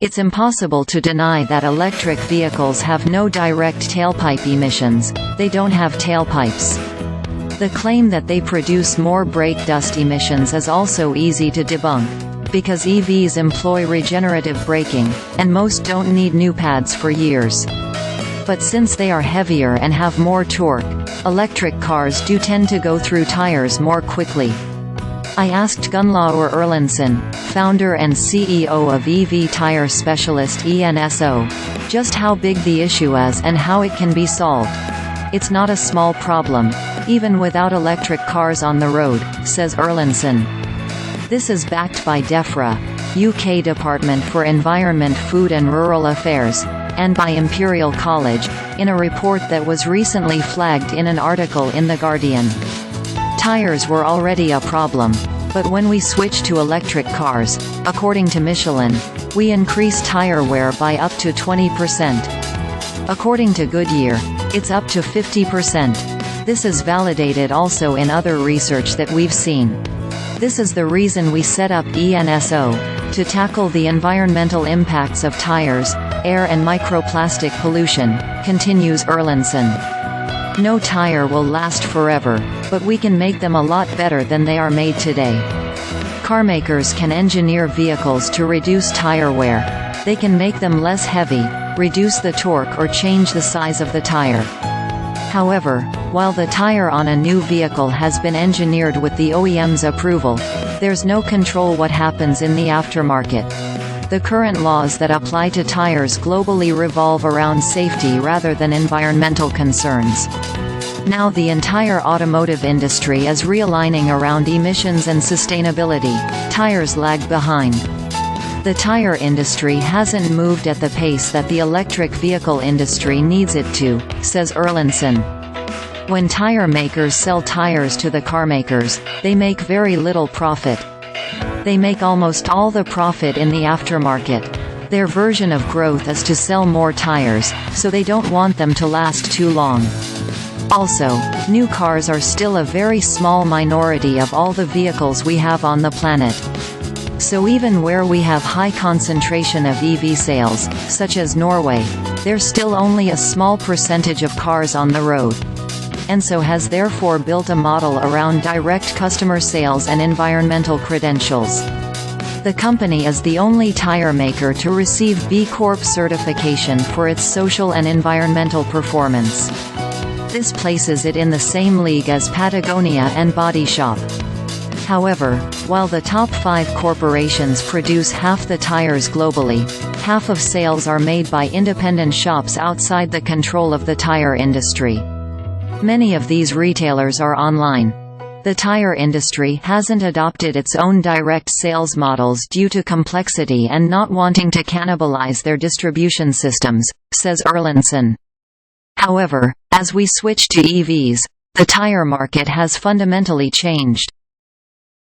It's impossible to deny that electric vehicles have no direct tailpipe emissions. They don't have tailpipes. The claim that they produce more brake dust emissions is also easy to debunk, because EVs employ regenerative braking, and most don't need new pads for years. But since they are heavier and have more torque, electric cars do tend to go through tires more quickly. I asked Gunnlaugur Erlendsson, founder and CEO of EV tire specialist ENSO, just how big the issue is and how it can be solved. It's not a small problem, even without electric cars on the road, says Erlendsson. This is backed by Defra, UK Department for Environment, Food and Rural Affairs, and by Imperial College, in a report that was recently flagged in an article in The Guardian. Tires were already a problem, but when we switched to electric cars, according to Michelin, we increased tire wear by up to 20%. According to Goodyear, it's up to 50%. This is validated also in other research that we've seen. This is the reason we set up ENSO, to tackle the environmental impacts of tires, air and microplastic pollution, continues Erlendsson. No tire will last forever, but we can make them a lot better than they are made today. Carmakers can engineer vehicles to reduce tire wear. They can make them less heavy, reduce the torque or change the size of the tire. However, while the tire on a new vehicle has been engineered with the OEM's approval, there's no control what happens in the aftermarket. The current laws that apply to tires globally revolve around safety rather than environmental concerns. Now the entire automotive industry is realigning around emissions and sustainability. Tires lag behind. The tire industry hasn't moved at the pace that the electric vehicle industry needs it to, says Erlendsson. When tire makers sell tires to the carmakers, they make very little profit. They make almost all the profit in the aftermarket. Their version of growth is to sell more tires, so they don't want them to last too long. Also, new cars are still a very small minority of all the vehicles we have on the planet. So even where we have high concentration of EV sales, such as Norway, there's still only a small percentage of cars on the road. ENSO has therefore built a model around direct customer sales and environmental credentials. The company is the only tire maker to receive B Corp certification for its social and environmental performance. This places it in the same league as Patagonia and Body Shop. However, while the top 5 corporations produce half the tires globally, half of sales are made by independent shops outside the control of the tire industry. Many of these retailers are online. The tire industry hasn't adopted its own direct sales models due to complexity and not wanting to cannibalize their distribution systems, says Erlendsson. However, as we switch to EVs, the tire market has fundamentally changed.